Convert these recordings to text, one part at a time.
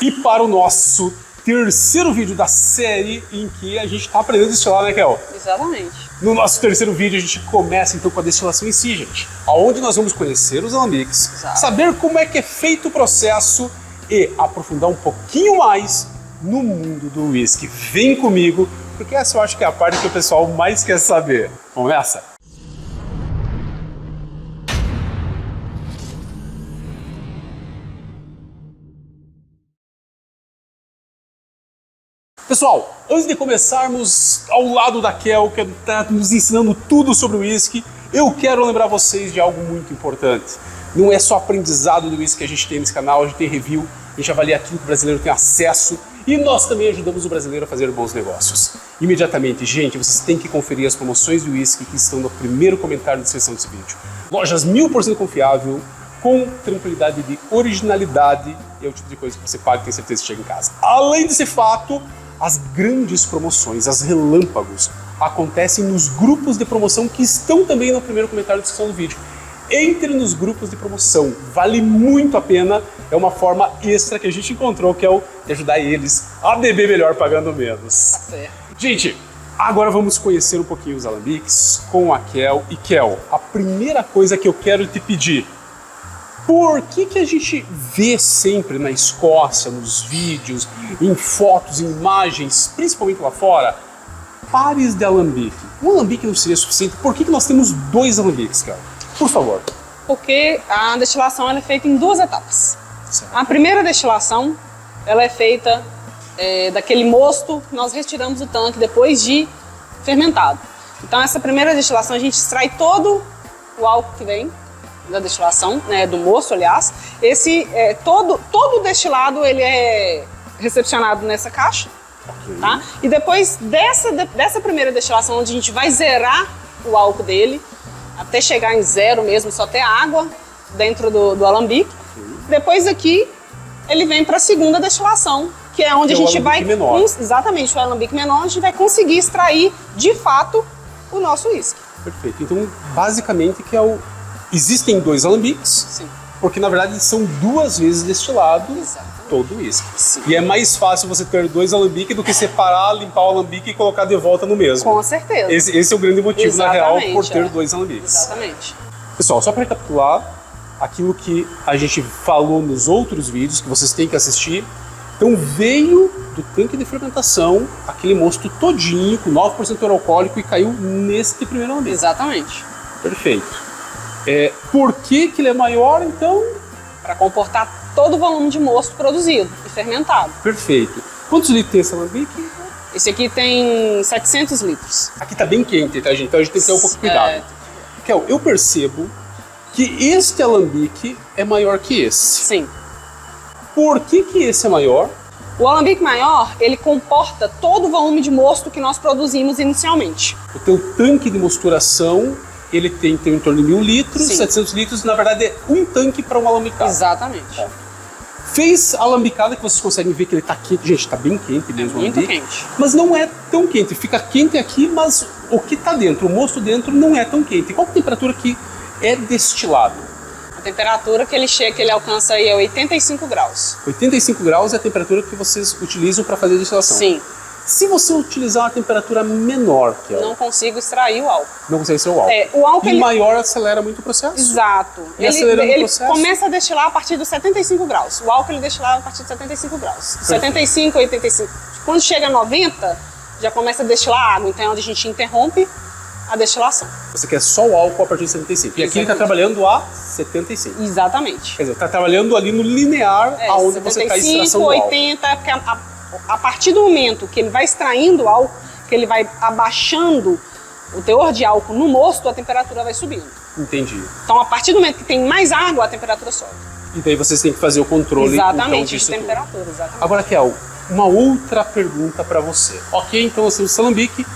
E para o nosso terceiro vídeo da série em que a gente está aprendendo a destilar, né, Kel? Exatamente. No nosso terceiro vídeo a gente começa então com a destilação em si, gente. Onde nós vamos conhecer os alambiques, saber como é que é feito o processo e aprofundar um pouquinho mais no mundo do whisky. Vem comigo, porque essa eu acho que é a parte que o pessoal mais quer saber. Começa! Pessoal, antes de começarmos ao lado da Kel, que está nos ensinando tudo sobre o whisky, eu quero lembrar vocês de algo muito importante. Não é só aprendizado do whisky que a gente tem nesse canal, a gente tem review, a gente avalia aquilo que o brasileiro tem acesso e nós também ajudamos o brasileiro a fazer bons negócios. Imediatamente, gente, vocês têm que conferir as promoções do whisky que estão no primeiro comentário de descrição desse vídeo. Lojas 1000% confiável, com tranquilidade de originalidade, é o tipo de coisa que você paga e tem certeza que chega em casa. Além desse fato, as grandes promoções, as relâmpagos, acontecem nos grupos de promoção que estão também no primeiro comentário da descrição do vídeo. Entre nos grupos de promoção, vale muito a pena, é uma forma extra que a gente encontrou, que é o de ajudar eles a beber melhor pagando menos. Tá certo. Gente, agora vamos conhecer um pouquinho os alambiques com a Kel. E Kel, a primeira coisa que eu quero te pedir, por que a gente vê sempre na Escócia, nos vídeos, em fotos, em imagens, principalmente lá fora, pares de alambique? Um alambique não seria suficiente? Por que nós temos dois alambiques, Kel? Por favor. Porque a destilação ela é feita em duas etapas. Certo. A primeira destilação ela é feita daquele mosto que nós retiramos do tanque depois de fermentado. Então essa primeira destilação a gente extrai todo o álcool que vem da destilação, né, do mosto, aliás. Esse todo o destilado ele é recepcionado nessa caixa, tá? E depois dessa primeira destilação, onde a gente vai zerar o álcool dele até chegar em zero mesmo, só ter água dentro do alambique. Depois aqui ele vem para a segunda destilação, que é onde a gente vai exatamente o alambique menor, onde a gente vai conseguir extrair de fato o nosso uísque. Perfeito. Então, basicamente que existem dois alambiques, sim, porque na verdade são duas vezes destilado todo o uísque. E é mais fácil você ter dois alambiques do que separar, limpar o alambique e colocar de volta no mesmo. Com certeza. Esse é o grande motivo, exatamente, na real, por ter dois alambiques. Exatamente. Pessoal, só para recapitular aquilo que a gente falou nos outros vídeos que vocês têm que assistir. Então veio do tanque de fermentação aquele mosto todinho com 9% de alcoólico e caiu neste primeiro alambique. Exatamente. Perfeito. Por que ele é maior, então? Para comportar todo o volume de mosto produzido e fermentado. Perfeito. Quantos litros tem esse alambique? Esse aqui tem 700 litros. Aqui tá bem quente, tá, gente? Então a gente tem que ter um pouco de cuidado. Kel, eu percebo que este alambique é maior que esse. Sim. Por que esse é maior? O alambique maior, ele comporta todo o volume de mosto que nós produzimos inicialmente. O teu tanque de mosturação, ele tem em torno de 1000 litros, sim, 700 litros, na verdade é um tanque para um alambicado. Exatamente. Fez a alambicada que vocês conseguem ver que ele tá quente. Gente, tá bem quente mesmo. Muito quente. Mas não é tão quente. Fica quente aqui, mas o que tá dentro, o mosto dentro, não é tão quente. Qual que é a temperatura que é destilado? A temperatura que ele chega, que ele alcança aí é 85 graus. 85 graus é a temperatura que vocês utilizam para fazer a destilação? Sim. Se você utilizar uma temperatura menor, que não consigo extrair o álcool. Não consegue extrair o álcool. O álcool e maior acelera muito o processo. Exato. E acelerando o processo, começa a destilar a partir dos 75 graus. O álcool ele destilava a partir de 75 graus. 75, 85. Quando chega a 90, já começa a destilar água. Então é onde a gente interrompe a destilação. Você quer só o álcool a partir de 75. E aqui ele está trabalhando a 75. Exatamente. Quer dizer, está trabalhando ali no linear aonde você está extração do álcool. 80, porque a partir do momento que ele vai extraindo o álcool, que ele vai abaixando o teor de álcool no mosto, a temperatura vai subindo. Entendi. Então, a partir do momento que tem mais água, a temperatura sobe. E daí vocês têm que fazer o controle então, de temperatura. Exatamente. Agora, Kel, uma outra pergunta para você. Ok, então assim, o alambique,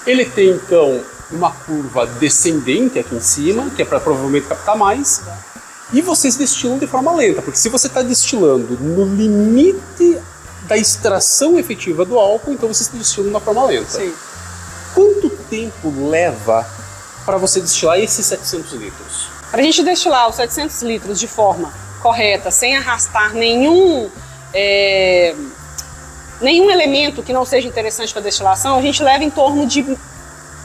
ele tem então uma curva descendente aqui em cima, que é para provavelmente captar mais, e vocês destilam de forma lenta, porque se você está destilando no limite da extração efetiva do álcool, então você destila de uma forma lenta. Sim. Quanto tempo leva para você destilar esses 700 litros? Para a gente destilar os 700 litros de forma correta, sem arrastar nenhum nenhum elemento que não seja interessante para destilação, a gente leva em torno de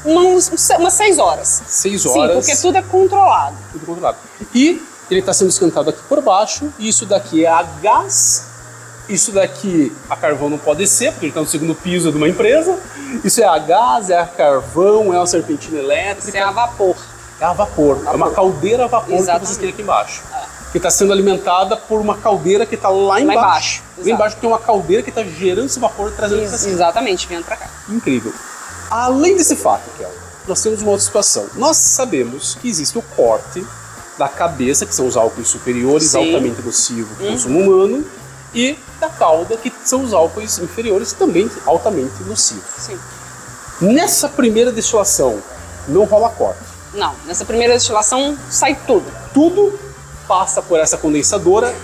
umas 6 horas. 6 horas. Sim, porque tudo é controlado. Tudo controlado. E ele está sendo esquentado aqui por baixo, e isso daqui é a gás, isso daqui a carvão não pode ser, porque ele está no segundo piso de uma empresa. Isso é a gás, é a carvão, é uma serpentina elétrica. Isso é a vapor. É a vapor. É uma caldeira a vapor. Exatamente. Que vocês têm aqui embaixo. Que está sendo alimentada por uma caldeira que está lá embaixo. Lá embaixo tem uma caldeira que está gerando esse vapor e trazendo para cima. Exatamente, vindo para cá. Incrível. Além desse fato, Kel, nós temos uma outra situação. Nós sabemos que existe o corte da cabeça, que são os álcoois superiores, sim, altamente nocivos para o consumo humano, e da cauda, que são os álcoois inferiores, também altamente nocivos. Sim. Nessa primeira destilação, não rola corte. Não, nessa primeira destilação sai tudo. Tudo passa por essa condensadora.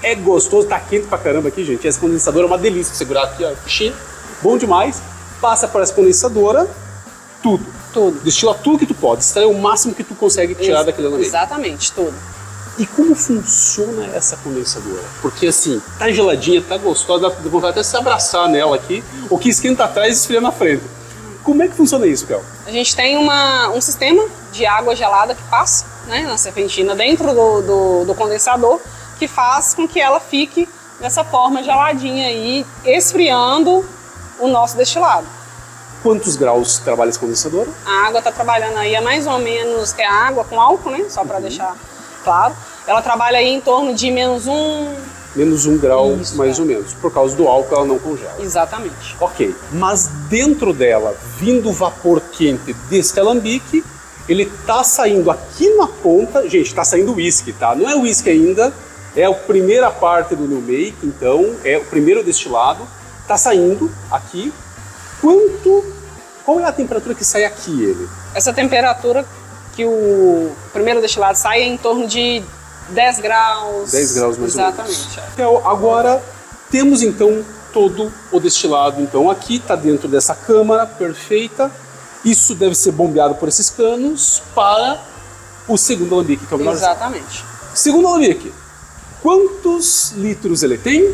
É gostoso, tá quente pra caramba aqui, gente. Essa condensadora é uma delícia de segurar aqui, ó. Bom demais. Passa por essa condensadora, tudo. Tudo. Destila tudo que tu pode, extrai o máximo que tu consegue tirar daquele elemento. Exatamente, tudo. E como funciona essa condensadora? Porque assim, tá geladinha, tá gostosa, dá vontade até se abraçar nela aqui, o que esquenta atrás e esfria na frente. Como é que funciona isso, Kel? A gente tem um sistema de água gelada que passa, né, na serpentina dentro do condensador, que faz com que ela fique dessa forma geladinha aí, esfriando o nosso destilado. Quantos graus trabalha essa condensadora? A água está trabalhando aí a mais ou menos, é a água com álcool, né, só para deixar claro. Ela trabalha aí em torno de -1... -1 grau, isso, mais ou menos. Por causa do álcool, ela não congela. Exatamente. Ok, mas dentro dela, vindo o vapor quente deste alambique, ele tá saindo aqui na ponta, gente, tá saindo uísque, tá? Não é uísque ainda, é a primeira parte do new make, então, é o primeiro destilado, tá saindo aqui. Qual é a temperatura que sai aqui, ele? Essa temperatura que o primeiro destilado sai é em torno de 10 graus. 10 graus mais exatamente, ou menos. Então, agora temos então todo o destilado. Então aqui está dentro dessa câmara perfeita. Isso deve ser bombeado por esses canos para o segundo alambique, que é o menor. Exatamente. Segundo alambique, quantos litros ele tem?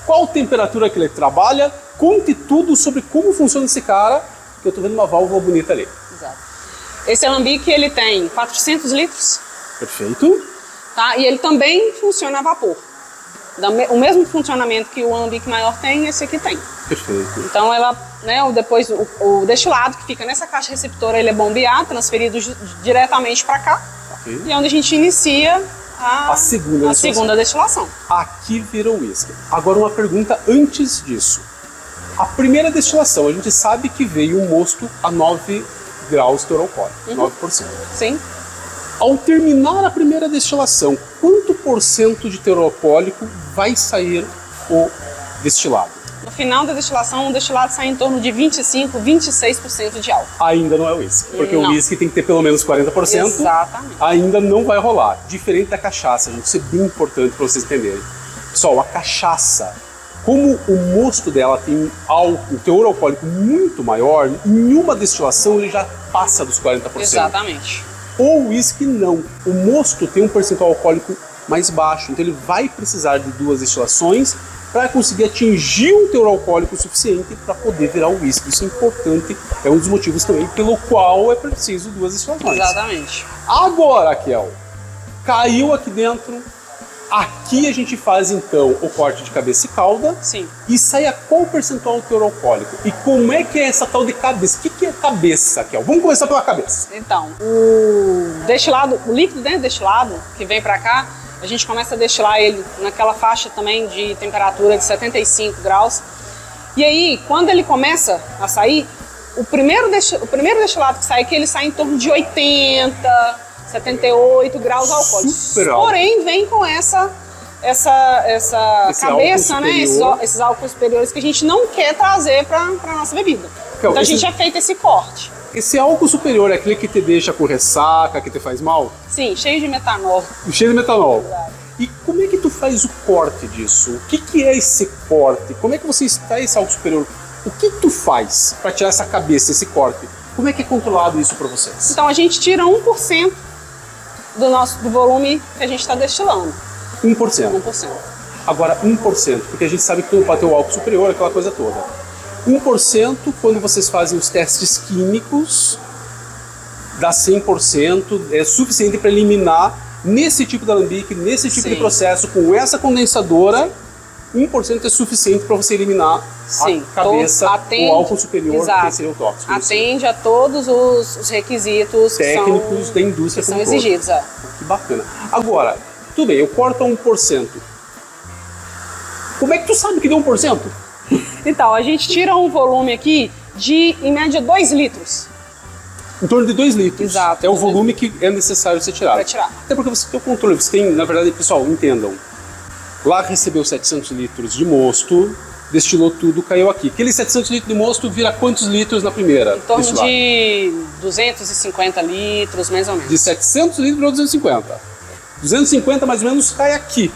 Qual temperatura que ele trabalha? Conte tudo sobre como funciona esse cara, que eu estou vendo uma válvula bonita ali. Exato. Esse alambique ele tem 400 litros. Perfeito. Tá? E ele também funciona a vapor. O mesmo funcionamento que o alambique maior tem, esse aqui tem. Perfeito. Então ela, né, depois o destilado que fica nessa caixa receptora, ele é bombeado, transferido diretamente para cá. Okay. E é onde a gente inicia a segunda destilação. Aqui vira o uísque. Agora uma pergunta antes disso. A primeira destilação, a gente sabe que veio um mosto a 9 graus teor alcoólico, 9%. Sim. Ao terminar a primeira destilação, quanto % de teor alcoólico vai sair o destilado? No final da destilação, o destilado sai em torno de 25, 26% de álcool. Ainda não é uísque, porque o uísque tem que ter pelo menos 40%. Exatamente. Ainda não vai rolar. Diferente da cachaça, gente, isso é bem importante para vocês entenderem. Pessoal, a cachaça, como o mosto dela tem um teor alcoólico muito maior, em uma destilação ele já passa dos 40%. Exatamente. O uísque não. O mosto tem um percentual alcoólico mais baixo, então ele vai precisar de 2 destilações para conseguir atingir um teor alcoólico suficiente para poder virar o uísque. Isso é importante, é um dos motivos também pelo qual é preciso 2 destilações. Exatamente. Agora, Kel, caiu aqui dentro. Aqui a gente faz então o corte de cabeça e cauda. Sim. E sai a qual percentual do teor alcoólico? E como é que é essa tal de cabeça? O que é cabeça, Kel? Vamos começar pela cabeça. Então, o destilado, o líquido dentro do destilado que vem para cá, a gente começa a destilar ele naquela faixa também de temperatura de 75 graus. E aí, quando ele começa a sair, o primeiro destilado que sai aqui, ele sai em torno de 80, 78 graus alcoólicos. Porém, vem com essa cabeça, né? Esses álcools superiores que a gente não quer trazer para a nossa bebida. Então a gente já fez esse corte. Esse álcool superior é aquele que te deixa com ressaca, que te faz mal? Sim, cheio de metanol. Cheio de metanol. E como é que tu faz o corte disso? O que é esse corte? Como é que você extrai esse álcool superior? O que tu faz para tirar essa cabeça, esse corte? Como é que é controlado isso para vocês? Então a gente tira 1% do volume que a gente está destilando. 1%? 1%. Agora 1%, porque a gente sabe que pode ter o álcool superior, aquela coisa toda. 1%, quando vocês fazem os testes químicos, dá 100%, é suficiente para eliminar nesse tipo de alambique, nesse tipo de processo, com essa condensadora, 1% é suficiente para você eliminar a cabeça, o álcool superior, que seria o tóxico. Atende a todos os requisitos técnicos da indústria que são exigidos. Que bacana. Agora, tudo bem, eu corto a 1%. Como é que tu sabe que deu 1%? Então, a gente tira um volume aqui de, em média, 2 litros. Em torno de 2 litros. Exato. É o volume que é necessário ser tirado. Para tirar. Até porque você tem o controle. Você tem, na verdade, pessoal, entendam. Lá recebeu 700 litros de mosto, destilou tudo, caiu aqui. Aqueles 700 litros de mosto vira quantos litros na primeira? Em torno de 250 litros, mais ou menos. De 700 litros para 250. 250 mais ou menos cai aqui.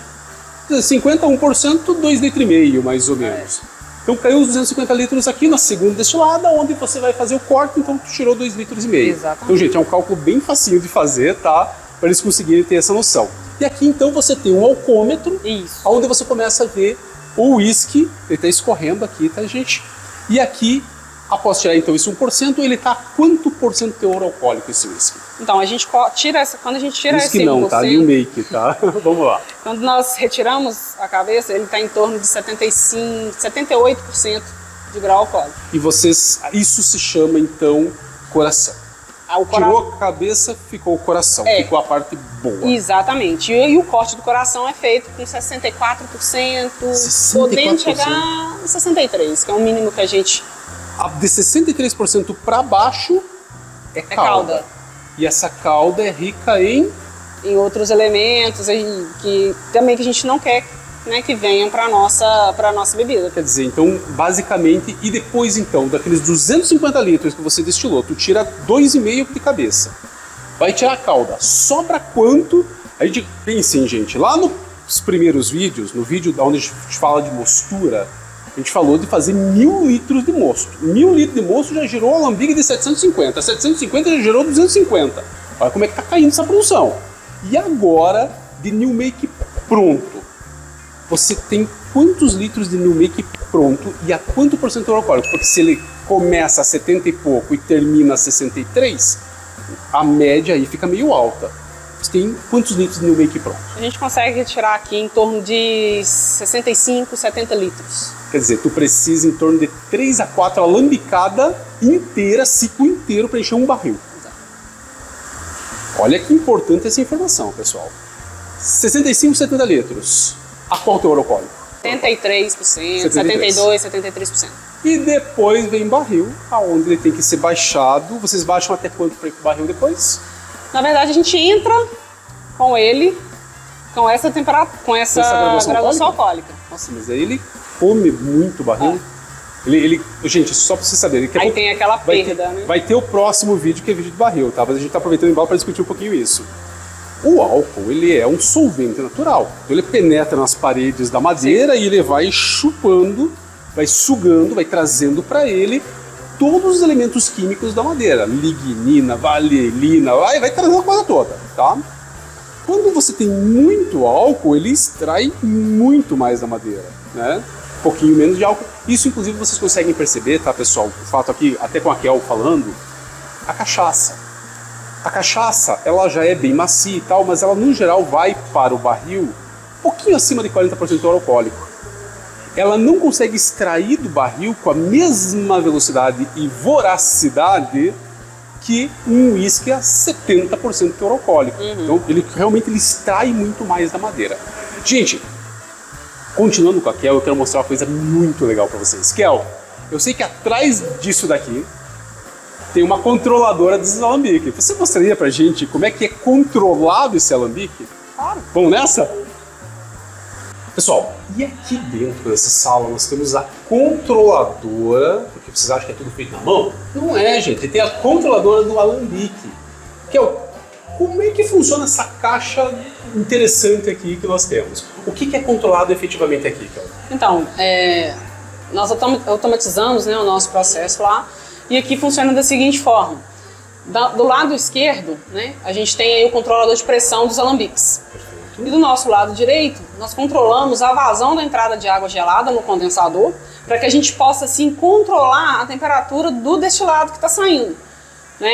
250, 1%, 2,5 litros, mais ou menos. Então caiu os 250 litros aqui na segunda destilada, onde você vai fazer o corte, então tu tirou 2,5 litros. Exatamente. Então, gente, é um cálculo bem facinho de fazer, tá? Para eles conseguirem ter essa noção. E aqui, então, você tem um alcômetro, onde você começa a ver o uísque, ele está escorrendo aqui, tá, gente? E aqui, após tirar, então, esse 1%, ele está quanto por cento de teor alcoólico, esse uísque? Então, a gente tira essa, quando a gente tira esse 1%... não, tá? New Make, tá? Vamos lá. Quando nós retiramos a cabeça, ele está em torno de 75%, 78% de grau alcoólico. E vocês, isso se chama, então, coração. Tirou a cabeça, ficou o coração, ficou a parte boa. Exatamente. E o corte do coração é feito com 64%, 64%. Podendo chegar a 63%, que é o mínimo que a gente... De 63% para baixo é calda. E essa calda é rica em outros elementos que também que a gente não quer, né, que venham para nossa bebida. Quer dizer, então, basicamente, e depois então, daqueles 250 litros que você destilou, tu tira 2,5 de cabeça. Vai tirar a calda. Sobra quanto? A gente pensa, gente, lá nos primeiros vídeos, no vídeo onde a gente fala de mostura, a gente falou de fazer 1.000 litros de mosto. 1.000 litros de mosto já gerou um alambique de 750. 750 já gerou 250. Olha como é que tá caindo essa produção. E agora, de New Make pronto. Você tem quantos litros de New Make pronto e a quanto por cento alcoólico? Porque se ele começa a 70 e pouco e termina a 63, a média aí fica meio alta. Você tem quantos litros de New Make pronto? A gente consegue tirar aqui em torno de 65, 70 litros. Quer dizer, tu precisa em torno de 3 a 4 alambicada inteira, ciclo inteiro, para encher um barril. Exato. Olha que importante essa informação, pessoal. 65, 70 litros. A qual teor alcoólico? 73%, 72%, 73%. E depois vem barril, aonde ele tem que ser baixado. Vocês baixam até quanto para ir pro barril depois? Na verdade, a gente entra com ele, com essa temperatura, com essa graduação alcoólica. Nossa, mas aí ele come muito barril. Gente, só para vocês saberem. Aí tem aquela perda, né? Vai ter o próximo vídeo, que é vídeo de barril, tá? Mas a gente tá aproveitando o embalo para discutir um pouquinho isso. O álcool, ele é um solvente natural. Então ele penetra nas paredes da madeira e ele vai chupando, vai sugando, vai trazendo para ele todos os elementos químicos da madeira. Lignina, valilina, vai trazendo a coisa toda, tá? Quando você tem muito álcool, ele extrai muito mais da madeira, né? Um pouquinho menos de álcool. Isso, inclusive, vocês conseguem perceber, tá, pessoal? O fato aqui, até com a Kel falando, a cachaça. A cachaça, ela já é bem macia e tal, mas ela, no geral, vai para o barril um pouquinho acima de 40% de teor alcoólico. Ela não consegue extrair do barril com a mesma velocidade e voracidade que um uísque a 70% de teor alcoólico. Então, ele realmente extrai muito mais da madeira. Gente, continuando com a Kel, eu quero mostrar uma coisa muito legal para vocês. Kel, eu sei que atrás disso daqui tem uma controladora desses alambiques. Você mostraria pra gente como é que é controlado esse alambique? Claro. Vamos nessa? Pessoal, e aqui dentro dessa sala nós temos a controladora, porque vocês acham que é tudo feito na mão? Não é, gente. Tem a controladora do alambique. Como é que funciona essa caixa interessante aqui que nós temos? O que é controlado efetivamente aqui, Kel? Então, nós automatizamos, né, o nosso processo lá. E aqui funciona da seguinte forma. Do lado esquerdo, né, a gente tem aí o controlador de pressão dos alambiques. E do nosso lado direito, nós controlamos a vazão da entrada de água gelada no condensador, para que a gente possa, assim, controlar a temperatura do destilado que está saindo. Né?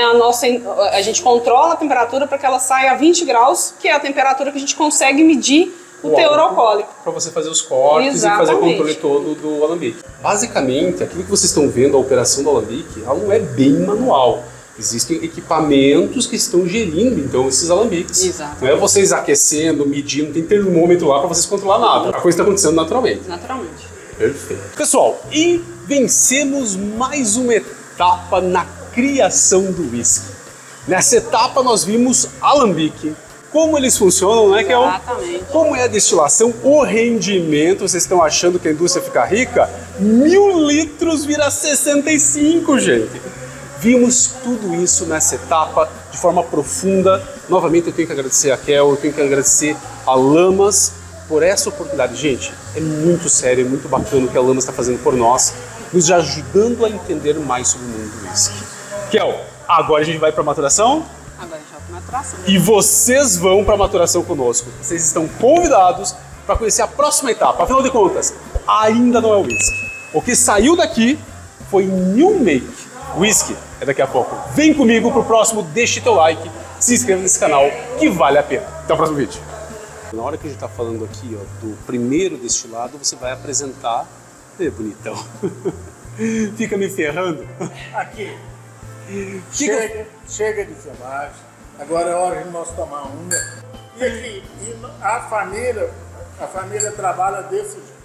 A gente controla a temperatura para que ela saia a 20 graus, que é a temperatura que a gente consegue medir o teor alcoólico. Para você fazer os cortes. Exatamente. E fazer o controle todo do alambique. Basicamente, aquilo que vocês estão vendo, a operação do alambique, ela não é bem manual. Existem equipamentos que estão gerindo, então, esses alambiques. Exato. Não é vocês aquecendo, medindo, tem termômetro lá para vocês controlar nada. A coisa está acontecendo naturalmente. Naturalmente. Perfeito. Pessoal, e vencemos mais uma etapa na criação do whisky. Nessa etapa nós vimos alambique, como eles funcionam, né, Kel? Exatamente. Como é a destilação, o rendimento. Vocês estão achando que a indústria fica rica? 1000 litros vira 65, gente. Vimos tudo isso nessa etapa de forma profunda. Novamente eu tenho que agradecer a Kel, eu tenho que agradecer a Lamas por essa oportunidade. Gente, é muito sério, é muito bacana o que a Lamas está fazendo por nós, nos ajudando a entender mais sobre o mundo do whisky. Kel, agora a gente vai para a maturação? Agora a gente vai para a maturação. E vocês vão para a maturação conosco. Vocês estão convidados para conhecer a próxima etapa. Afinal de contas, ainda não é o whisky. O que saiu daqui foi New Make. Whisky é daqui a pouco. Vem comigo pro próximo, deixe teu like, se inscreva nesse canal que vale a pena. Até o próximo vídeo. Na hora que a gente está falando aqui, ó, do primeiro destilado, você vai apresentar... É bonitão. Fica me ferrando. Aqui. Chega de filmagem. Agora é hora de nós tomar uma. E aqui, a família trabalha desse jeito.